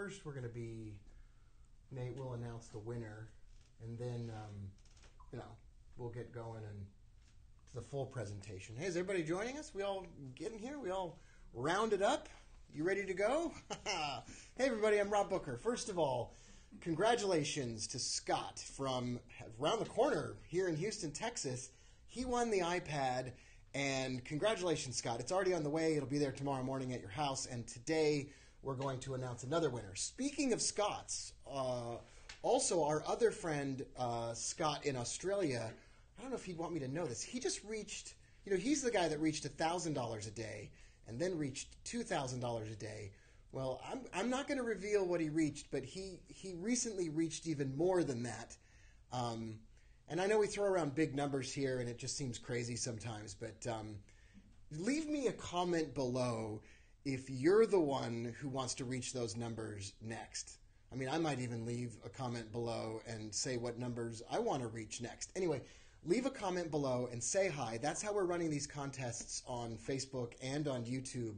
first we're going to be, Nate will announce the winner, and then, we'll get going and to the full presentation. Hey, is everybody joining us? We all getting here? We all rounded up? You ready to go? Hey, everybody, I'm Rob Booker. First of all, congratulations to Scott from around the corner here in Houston, Texas. He won the iPad, and congratulations, Scott. It's already on the way. It'll be there tomorrow morning at your house, and today we're going to announce another winner. Speaking of Scott's, also our other friend, Scott in Australia, I don't know if he'd want me to know this. He just reached, he's the guy that reached $1,000 a day and then reached $2,000 a day. Well, I'm not going to reveal what he reached, but he recently reached even more than that. And I know we throw around big numbers here, and it just seems crazy sometimes, but leave me a comment below if you're the one who wants to reach those numbers next. I mean, I might even leave a comment below and say what numbers I want to reach next. Anyway, leave a comment below and say hi. That's how we're running these contests on Facebook and on YouTube.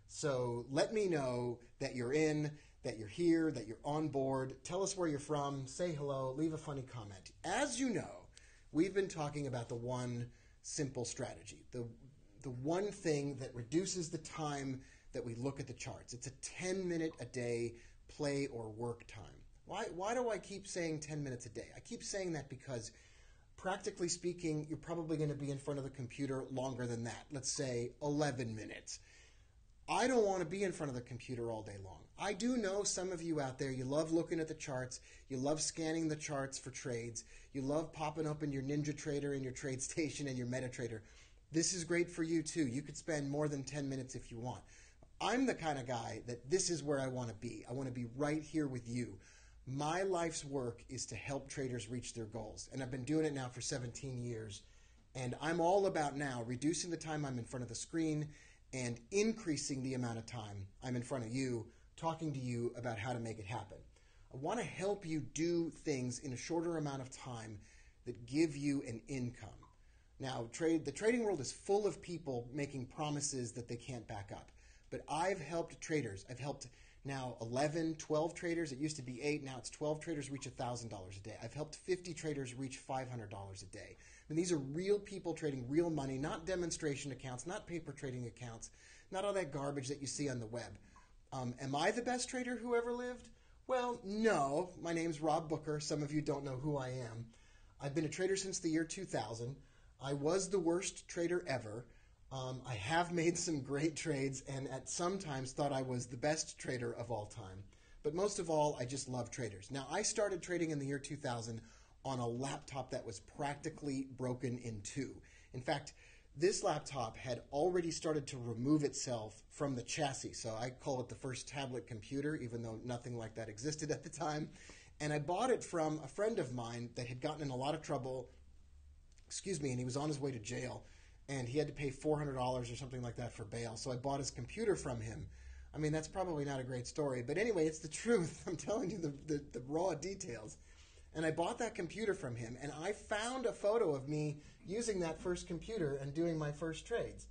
So let me know that you're in, that you're here, that you're on board. Tell us where you're from. Say hello. Leave a funny comment. As you know, we've been talking about the one simple strategy, the one thing that reduces the time that we look at the charts. It's a 10-minute a day play or work time. Why do I keep saying 10 minutes a day? I keep saying that because practically speaking, you're probably going to be in front of the computer longer than that. Let's say 11 minutes. I don't want to be in front of the computer all day long. I do know some of you out there, you love looking at the charts. You love scanning the charts for trades. You love popping open your NinjaTrader and your TradeStation and your MetaTrader. This is great for you too. You could spend more than 10 minutes if you want. I'm the kind of guy that this is where I want to be. I want to be right here with you. My life's work is to help traders reach their goals. And I've been doing it now for 17 years. And I'm all about now reducing the time I'm in front of the screen and increasing the amount of time I'm in front of you, talking to you about how to make it happen. I want to help you do things in a shorter amount of time that give you an income. Now, the trading world is full of people making promises that they can't back up. But I've helped traders. I've helped now 11, 12 traders. It used to be 8. Now it's 12 traders reach $1,000 a day. I've helped 50 traders reach $500 a day. And these are real people trading real money, not demonstration accounts, not paper trading accounts, not all that garbage that you see on the web. Am I the best trader who ever lived? Well, no. My name's Rob Booker. Some of you don't know who I am. I've been a trader since the year 2000. I was the worst trader ever. I have made some great trades and at some times thought I was the best trader of all time. But most of all, I just love traders. Now, I started trading in the year 2000 on a laptop that was practically broken in two. In fact, this laptop had already started to remove itself from the chassis. So I call it the first tablet computer, even though nothing like that existed at the time. And I bought it from a friend of mine that had gotten in a lot of trouble, and he was on his way to jail. And he had to pay $400 or something like that for bail. So I bought his computer from him. I mean, that's probably not a great story. But anyway, it's the truth. I'm telling you the raw details. And I bought that computer from him. And I found a photo of me using that first computer and doing my first trades.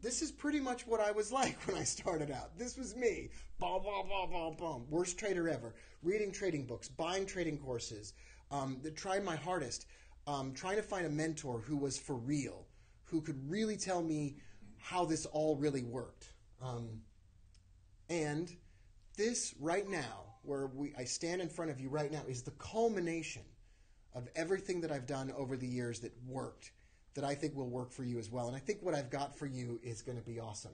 This is pretty much what I was like when I started out. This was me. Boom, boom, boom, boom, boom. Worst trader ever. Reading trading books. Buying trading courses. Trying my hardest. Trying to find a mentor who was for real, who could really tell me how this all really worked. And this right now, where I stand in front of you right now, is the culmination of everything that I've done over the years that worked, that I think will work for you as well. And I think what I've got for you is going to be awesome.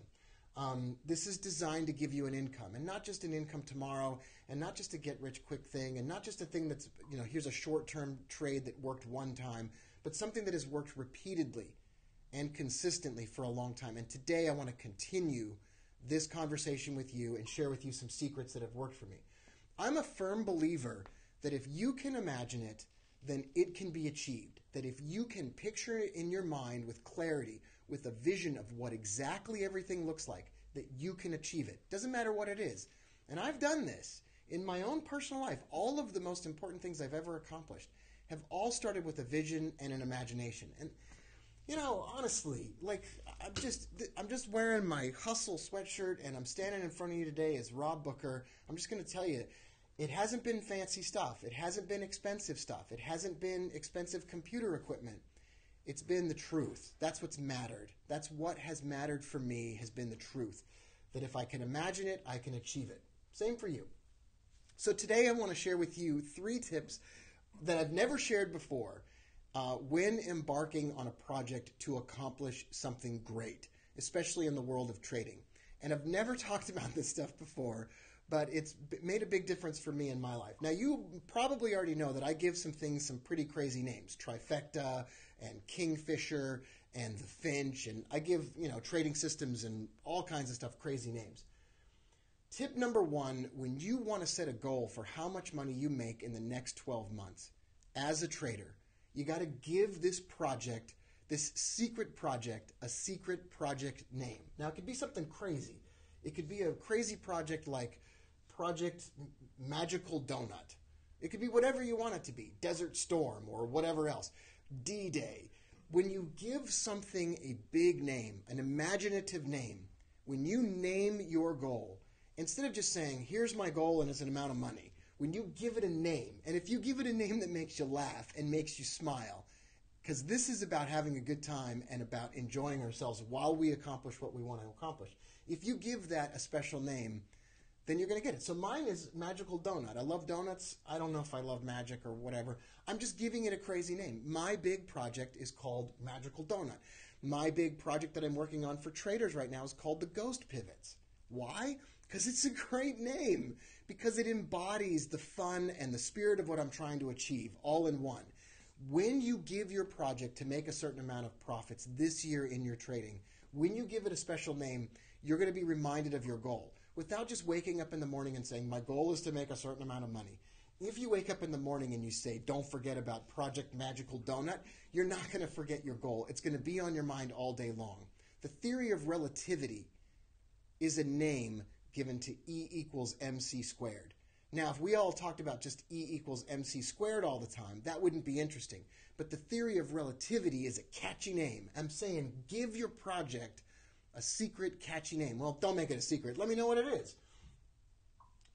This is designed to give you an income, and not just an income tomorrow, and not just a get-rich-quick thing, and not just a thing that's, here's a short-term trade that worked one time, but something that has worked repeatedly and consistently for a long time. And today I want to continue this conversation with you and share with you some secrets that have worked for me. I'm a firm believer that if you can imagine it, then it can be achieved. That if you can picture it in your mind with clarity, with a vision of what exactly everything looks like, that you can achieve it. Doesn't matter what it is. And I've done this in my own personal life. All of the most important things I've ever accomplished have all started with a vision and an imagination. And Honestly, like I'm just wearing my hustle sweatshirt and I'm standing in front of you today as Rob Booker. I'm just going to tell you, it hasn't been fancy stuff. It hasn't been expensive stuff. It hasn't been expensive computer equipment. It's been the truth. That's what's mattered. That's what has mattered for me, has been the truth. That if I can imagine it, I can achieve it. Same for you. So today I want to share with you 3 tips that I've never shared before when embarking on a project to accomplish something great, especially in the world of trading. And I've never talked about this stuff before, but it's made a big difference for me in my life. Now, you probably already know that I give some things some pretty crazy names. Trifecta and Kingfisher and the Finch. And I give, trading systems and all kinds of stuff crazy names. Tip number 1, when you want to set a goal for how much money you make in the next 12 months as a trader, you got to give this project, this secret project, a secret project name. Now, it could be something crazy. It could be a crazy project like Project Magical Donut. It could be whatever you want it to be, Desert Storm or whatever else, D-Day. When you give something a big name, an imaginative name, when you name your goal, instead of just saying, here's my goal and it's an amount of money, when you give it a name, and if you give it a name that makes you laugh and makes you smile, because this is about having a good time and about enjoying ourselves while we accomplish what we want to accomplish. If you give that a special name, then you're going to get it. So mine is Magical Donut. I love donuts. I don't know if I love magic or whatever. I'm just giving it a crazy name. My big project is called Magical Donut. My big project that I'm working on for traders right now is called the Ghost Pivots. Why? Because it's a great name. Because it embodies the fun and the spirit of what I'm trying to achieve all in one. When you give your project to make a certain amount of profits this year in your trading, when you give it a special name, you're going to be reminded of your goal. Without just waking up in the morning and saying, my goal is to make a certain amount of money. If you wake up in the morning and you say, don't forget about Project Magical Donut, you're not going to forget your goal. It's going to be on your mind all day long. The theory of relativity is a name given to E equals MC squared. Now, if we all talked about just E equals MC squared all the time, that wouldn't be interesting. But the theory of relativity is a catchy name. I'm saying give your project a secret, catchy name. Well, don't make it a secret. Let me know what it is.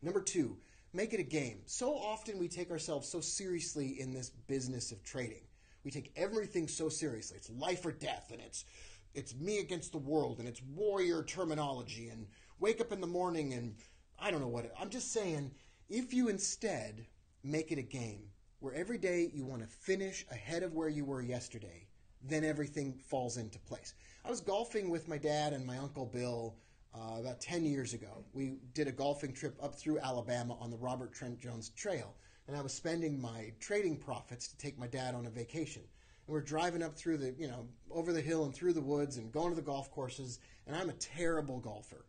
Number 2, make it a game. So often we take ourselves so seriously in this business of trading. We take everything so seriously. It's life or death, and it's me against the world, and it's warrior terminology, and wake up in the morning, and I don't know what. I'm just saying, if you instead make it a game where every day you want to finish ahead of where you were yesterday, then everything falls into place. I was golfing with my dad and my Uncle Bill about 10 years ago. We did a golfing trip up through Alabama on the Robert Trent Jones Trail, and I was spending my trading profits to take my dad on a vacation. And we're driving up through the, over the hill and through the woods and going to the golf courses, and I'm a terrible golfer.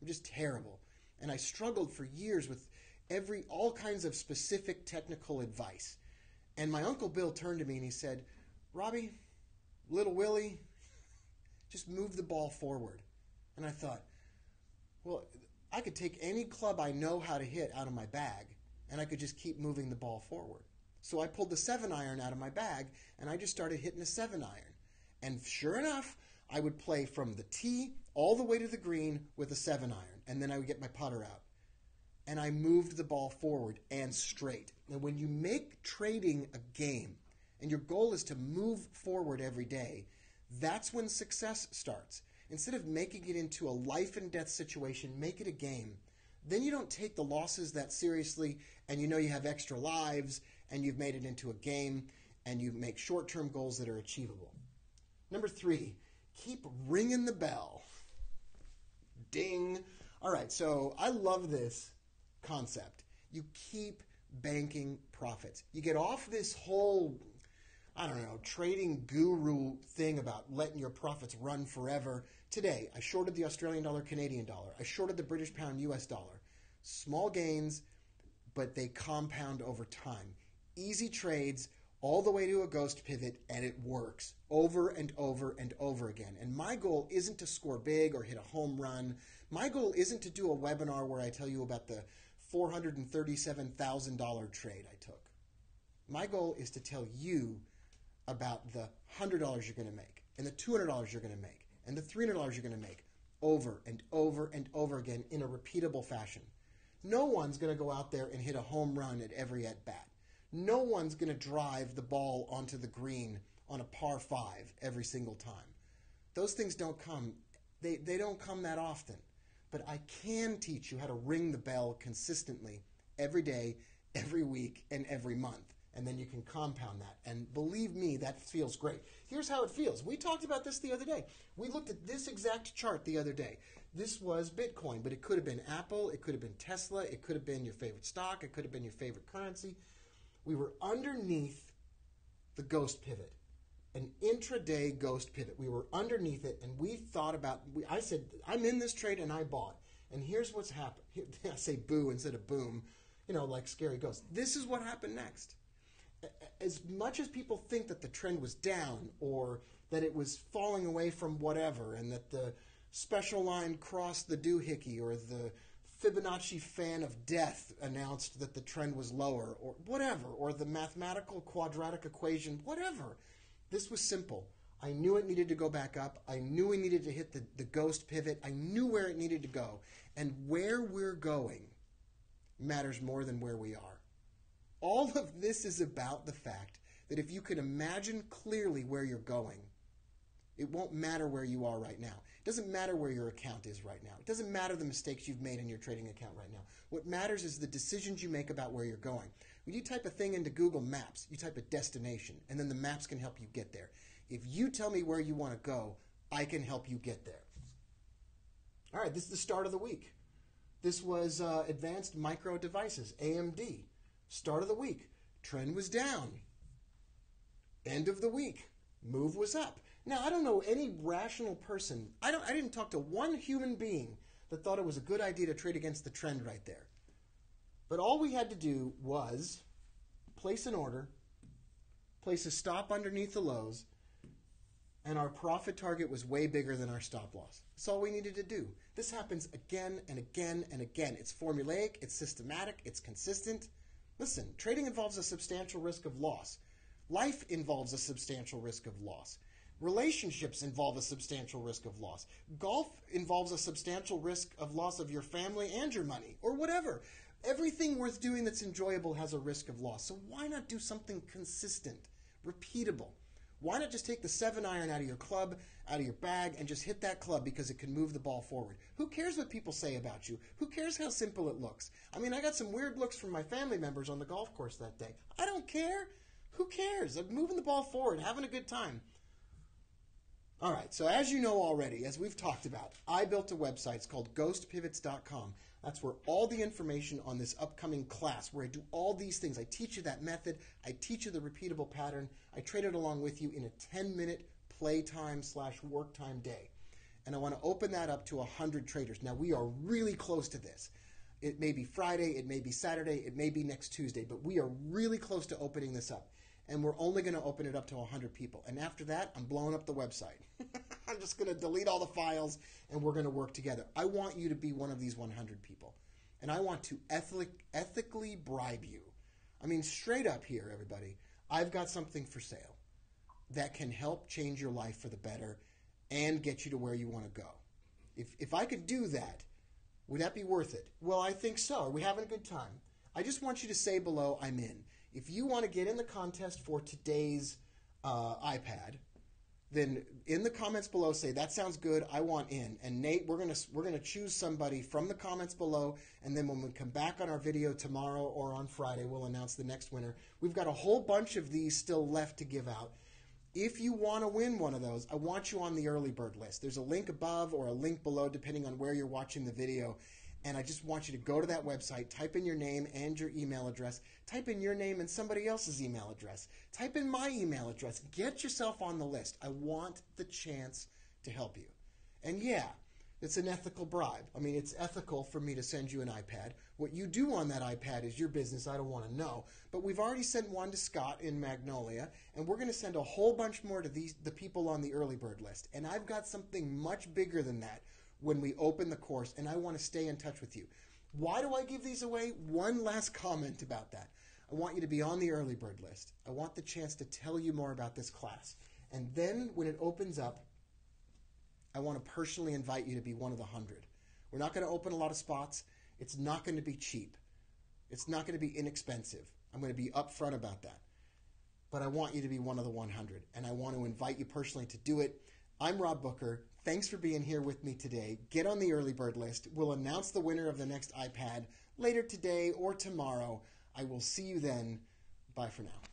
I'm just terrible. And I struggled for years with all kinds of specific technical advice. And my Uncle Bill turned to me and he said, Robbie, little Willie, just move the ball forward. And I thought, well, I could take any club I know how to hit out of my bag, and I could just keep moving the ball forward. So I pulled the 7-iron out of my bag, and I just started hitting a 7-iron. And sure enough, I would play from the tee all the way to the green with a 7-iron, and then I would get my putter out. And I moved the ball forward and straight. And when you make trading a game, and your goal is to move forward every day, that's when success starts. Instead of making it into a life and death situation, make it a game. Then you don't take the losses that seriously, and you have extra lives, and you've made it into a game, and you make short-term goals that are achievable. Number 3, keep ringing the bell. Ding. All right, so I love this concept. You keep banking profits. You get off this whole, trading guru thing about letting your profits run forever. Today, I shorted the Australian dollar, Canadian dollar. I shorted the British pound, US dollar. Small gains, but they compound over time. Easy trades all the way to a ghost pivot, and it works over and over and over again. And my goal isn't to score big or hit a home run. My goal isn't to do a webinar where I tell you about the $437,000 trade I took. My goal is to tell you about the $100 you're going to make. and the $200 you're going to make, and the $300 you're going to make over and over and over again in a repeatable fashion. No one's going to go out there and hit a home run at every at-bat. No one's going to drive the ball onto the green on a par 5 every single time. Those things don't come. They don't come that often. But I can teach you how to ring the bell consistently every day, every week, and every month. And then you can compound that. And believe me, that feels great. Here's how it feels. We talked about this the other day. We looked at this exact chart the other day. This was Bitcoin, but it could have been Apple, it could have been Tesla, it could have been your favorite stock, it could have been your favorite currency. We were underneath the ghost pivot, an intraday ghost pivot. We were underneath it, and we thought about, I said, I'm in this trade, and I bought. And here's what's happened. I say boo instead of boom, like scary ghosts. This is what happened next. As much as people think that the trend was down or that it was falling away from whatever and that the special line crossed the doohickey or the Fibonacci fan of death announced that the trend was lower or whatever, or the mathematical quadratic equation, whatever. This was simple. I knew it needed to go back up. I knew we needed to hit the ghost pivot. I knew where it needed to go. And where we're going matters more than where we are. All of this is about the fact that if you can imagine clearly where you're going, it won't matter where you are right now. It doesn't matter where your account is right now. It doesn't matter the mistakes you've made in your trading account right now. What matters is the decisions you make about where you're going. When you type a thing into Google Maps, you type a destination, and then the maps can help you get there. If you tell me where you want to go, I can help you get there. All right, this is the start of the week. This was Advanced Micro Devices, AMD. Start of the week, trend was down. End of the week, move was up. Now, I don't know any rational person. I didn't talk to one human being that thought it was a good idea to trade against the trend right there. But all we had to do was place an order, place a stop underneath the lows, and our profit target was way bigger than our stop loss. That's all we needed to do. This happens again and again and again. It's formulaic, it's systematic, it's consistent. Listen, trading involves a substantial risk of loss. Life involves a substantial risk of loss. Relationships involve a substantial risk of loss. Golf involves a substantial risk of loss of your family and your money, or whatever. Everything worth doing that's enjoyable has a risk of loss. So why not do something consistent, repeatable? Why not just take the 7-iron out of your club, out of your bag, and just hit that club because it can move the ball forward? Who cares what people say about you? Who cares how simple it looks? I mean, I got some weird looks from my family members on the golf course that day. I don't care. Who cares? I'm moving the ball forward, having a good time. All right, so as you know already, as we've talked about, I built a website. It's called ghostpivots.com. That's where all the information on this upcoming class, where I do all these things. I teach you that method. I teach you the repeatable pattern. I trade it along with you in a 10-minute playtime / work time day. And I want to open that up to 100 traders. Now, we are really close to this. It may be Friday, it may be Saturday, it may be next Tuesday, but we are really close to opening this up. And we're only going to open it up to 100 people. And after that, I'm blowing up the website. I'm just going to delete all the files, and we're going to work together. I want you to be one of these 100 people. And I want to ethically bribe you. I mean, straight up here, everybody, I've got something for sale that can help change your life for the better and get you to where you want to go. If I could do that, would that be worth it? Well, I think so. Are we having a good time? I just want you to say below, I'm in. If you want to get in the contest for today's iPad, then in the comments below say, that sounds good, I want in. And Nate, we're gonna choose somebody from the comments below, and then when we come back on our video tomorrow or on Friday, we'll announce the next winner. We've got a whole bunch of these still left to give out. If you want to win one of those, I want you on the early bird list. There's a link above or a link below, depending on where you're watching the video. And I just want you to go to that website, type in your name and your email address, type in your name and somebody else's email address, type in my email address, get yourself on the list. I want the chance to help you. And yeah, it's an ethical bribe. I mean, it's ethical for me to send you an iPad. What you do on that iPad is your business. I don't want to know. But we've already sent one to Scott in Magnolia, and we're going to send a whole bunch more to the people on the early bird list. And I've got something much bigger than that when we open the course, and I want to stay in touch with you. Why do I give these away? One last comment about that. I want you to be on the early bird list. I want the chance to tell you more about this class. And then when it opens up, I want to personally invite you to be one of the 100. We're not going to open a lot of spots. It's not going to be cheap. It's not going to be inexpensive. I'm going to be upfront about that. But I want you to be one of the 100, and I want to invite you personally to do it. I'm Rob Booker. Thanks for being here with me today. Get on the early bird list. We'll announce the winner of the next iPad later today or tomorrow. I will see you then. Bye for now.